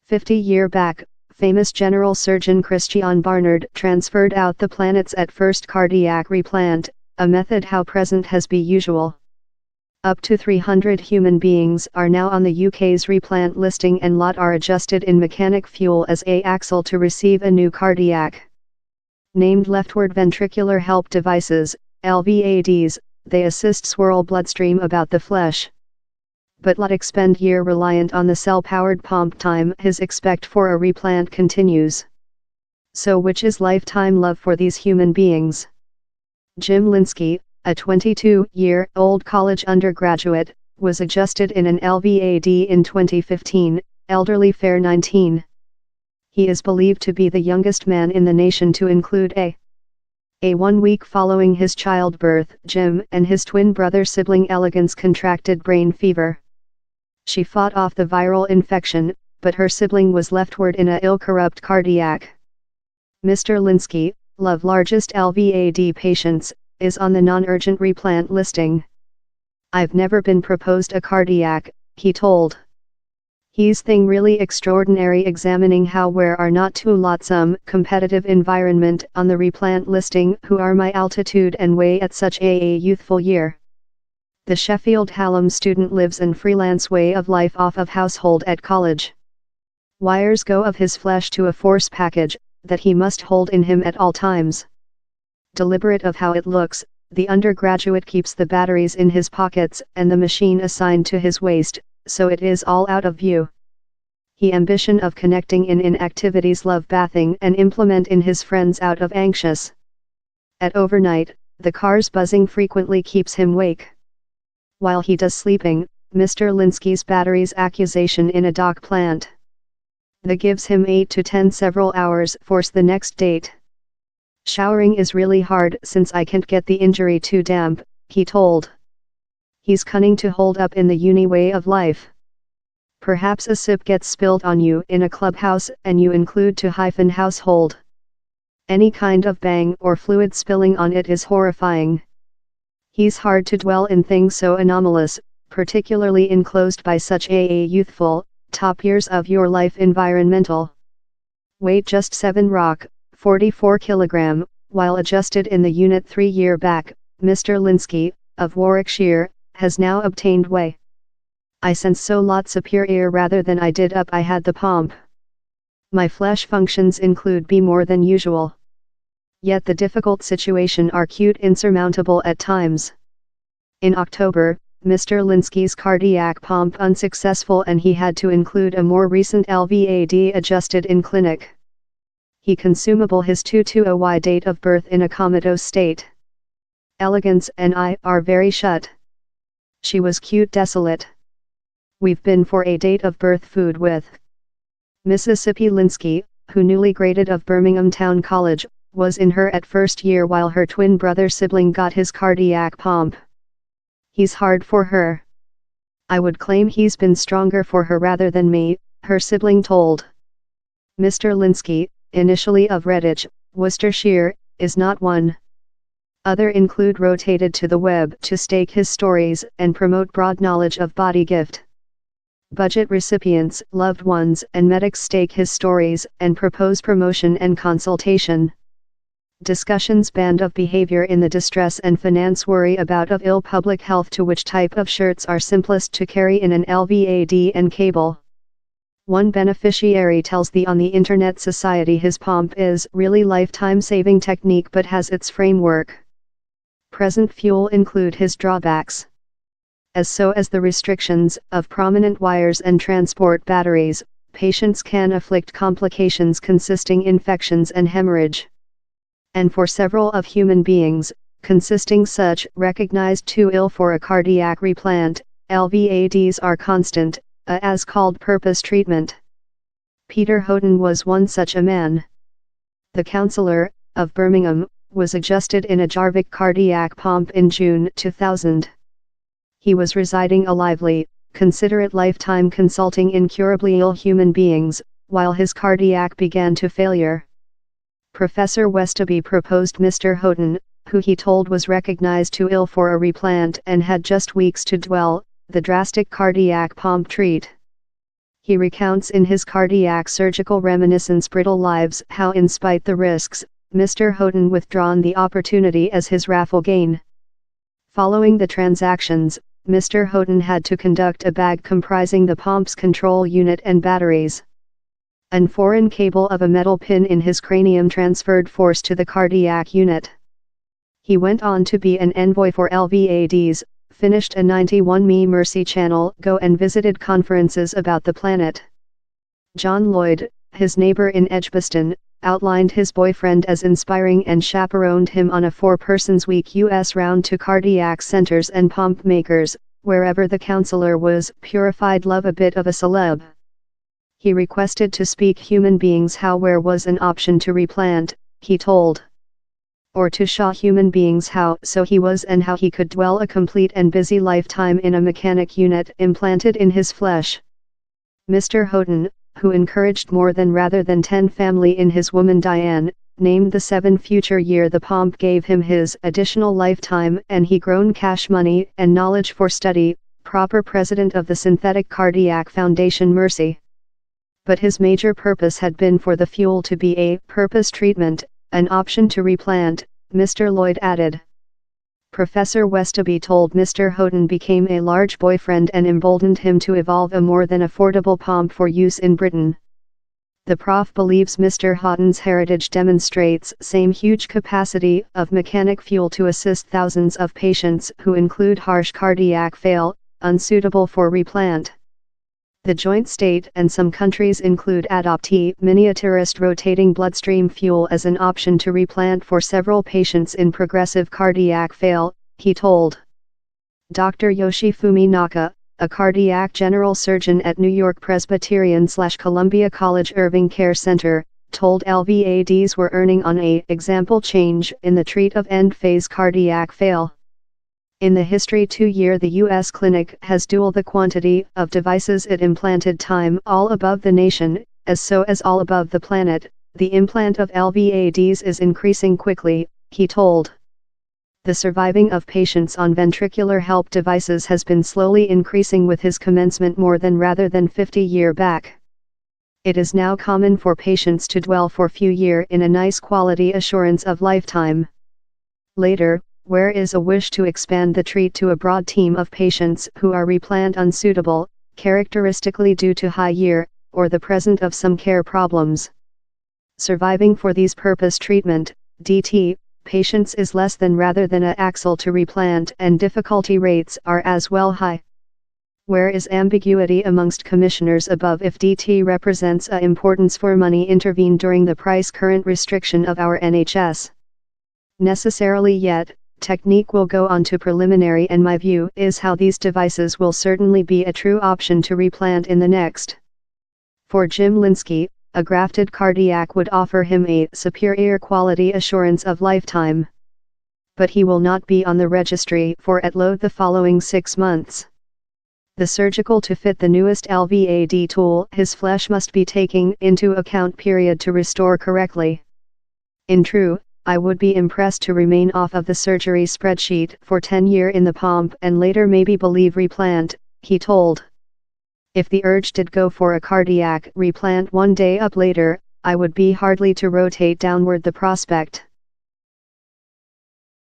50-year back, famous general surgeon Christian Barnard transferred out the planet's at first cardiac replant, a method how present has be usual. Up to 300 human beings are now on the UK's replant listing and lot are adjusted in mechanic fuel as axle to receive a new cardiac. Named leftward ventricular help devices, LVADs, they assist swirl bloodstream about the flesh. But lot expend year reliant on the cell-powered pomp time his expect for a replant continues. So which is lifetime love for these human beings? Jim Linsky, a 22-year-old college undergraduate, was adjusted in an LVAD in 2015, elderly fair 19. He is believed to be the youngest man in the nation to include a 1 week following his childbirth, Jim and his twin brother sibling Elegance contracted brain fever. She fought off the viral infection, but her sibling was leftward in a ill-corrupt cardiac. Mr. Linsky, love largest LVAD patients, is on the non-urgent replant listing. I've never been proposed a cardiac, he told. He's thing really extraordinary examining how where are not too lotsome competitive environment on the replant listing who are my altitude and way at such a youthful year. The Sheffield Hallam student lives an freelance way of life off of household at college. Wires go of his flesh to a force package, that he must hold in him at all times. Deliberate of how it looks, the undergraduate keeps the batteries in his pockets and the machine assigned to his waist, so it is all out of view. He ambition of connecting in activities love bathing and implement in his friends out of anxious. At overnight, the car's buzzing frequently keeps him wake. While he does sleeping, Mr. Linsky's batteries accusation in a dock plant. The gives him 8 to 10 several hours force the next date. Showering is really hard since I can't get the injury too damp, he told. He's cunning to hold up in the uni way of life. Perhaps a sip gets spilled on you in a clubhouse and you include to hyphen household. Any kind of bang or fluid spilling on it is horrifying. He's hard to dwell in things so anomalous, particularly enclosed by such a youthful, top years of your life environmental. Weight just 7 rock, 44 kilogram, while adjusted in the unit 3 year back, Mr. Linsky, of Warwickshire, has now obtained way. I sense so lot superior rather than I did up I had the pomp. My flesh functions include be more than usual. Yet the difficult situation are cute insurmountable at times. In October, Mr. Linsky's cardiac pomp unsuccessful and he had to include a more recent LVAD adjusted in clinic. He consumable his 220Y date of birth in a comatose state. Elegance and I are very shut. She was cute desolate. We've been for a date of birth food with Mississippi Linsky, who newly graded of Birmingham Town College, was in her at first year while her twin brother sibling got his cardiac pomp. He's hard for her. I would claim he's been stronger for her rather than me, her sibling told. Mr. Linsky, initially of Redditch, Worcestershire, is not one. Other include rotated to the web to stake his stories and promote broad knowledge of body gift. Budget recipients, loved ones and medics stake his stories and propose promotion and consultation. Discussions band of behavior in the distress and finance worry about of ill public health to which type of shirts are simplest to carry in an LVAD and cable. One beneficiary tells the on the Internet Society his pomp is really lifetime saving technique but has its framework. Present fuel include his drawbacks. As the restrictions of prominent wires and transport batteries, patients can afflict complications consisting infections and hemorrhage. And for several of human beings, consisting such recognized too ill for a cardiac replant, LVADs are constant, as called purpose treatment. Peter Houghton was one such a man. The councillor, of Birmingham, was adjusted in a Jarvik cardiac pomp in June 2000. He was residing a lively, considerate lifetime consulting incurably ill human beings, while his cardiac began to failure. Professor Westaby proposed Mr. Houghton, who he told was recognized too ill for a replant and had just weeks to dwell, the drastic cardiac pomp treat. He recounts in his cardiac surgical reminiscence Brittle Lives how in spite the risks, Mr. Houghton withdrawn the opportunity as his raffle gain. Following the transactions, Mr. Houghton had to conduct a bag comprising the Pomp's control unit and batteries. An foreign cable of a metal pin in his cranium transferred force to the cardiac unit. He went on to be an envoy for LVADs, finished a 91 Mercy Channel Go and visited conferences about the planet. John Lloyd, his neighbor in Edgbaston, outlined his boyfriend as inspiring and chaperoned him on a 4-persons-week U.S. round to cardiac centers and pomp makers, wherever the counselor was purified love a bit of a celeb. He requested to speak human beings how where was an option to replant, he told. Or to show human beings how so he was and how he could dwell a complete and busy lifetime in a mechanic unit implanted in his flesh. Mr. Houghton, who encouraged more than rather than 10 family in his woman Diane, named the 7 future year the Pomp gave him his additional lifetime and he grown cash money and knowledge for study, proper president of the Synthetic Cardiac Foundation Mercy. But his major purpose had been for the fuel to be a purpose treatment, an option to replant, Mr. Lloyd added. Professor Westaby told Mr. Houghton became a large boyfriend and emboldened him to evolve a more than affordable pomp for use in Britain. The Prof believes Mr. Houghton's heritage demonstrates same huge capacity of mechanic fuel to assist thousands of patients who include harsh cardiac fail, unsuitable for replant. The joint state and some countries include adoptee miniaturist rotating bloodstream fuel as an option to replant for several patients in progressive cardiac fail, he told. Dr. Yoshifumi Naka, a cardiac general surgeon at New York Presbyterian/Columbia College Irving Care Center, told LVADs were earning on a example change in the treat of end-phase cardiac fail. In the history 2-year the U.S. clinic has double the quantity of devices it implanted time all above the nation, as all above the planet, the implant of LVADs is increasing quickly, he told. The surviving of patients on ventricular help devices has been slowly increasing with his commencement more than rather than 50 year back. It is now common for patients to dwell for few year in a nice quality assurance of lifetime. Later, where is a wish to expand the treat to a broad team of patients who are replant unsuitable, characteristically due to high year, or the present of some care problems. Surviving for these purpose treatment, DT, patients is less than rather than a axle to replant and difficulty rates are as well high. Where is ambiguity amongst commissioners above if DT represents a importance for money intervene during the price current restriction of our NHS? Necessarily yet, technique will go on to preliminary and my view is how these devices will certainly be a true option to replant in the next. For Jim Linsky, a grafted cardiac would offer him a superior quality assurance of lifetime. But he will not be on the registry for at load the following 6 months. The surgical to fit the newest LVAD tool his flesh must be taking into account period to restore correctly. In true, I would be impressed to remain off of the surgery spreadsheet for 10 years in the Pomp and later maybe believe replant, he told. If the urge did go for a cardiac replant one day up later, I would be hardly to rotate downward the prospect.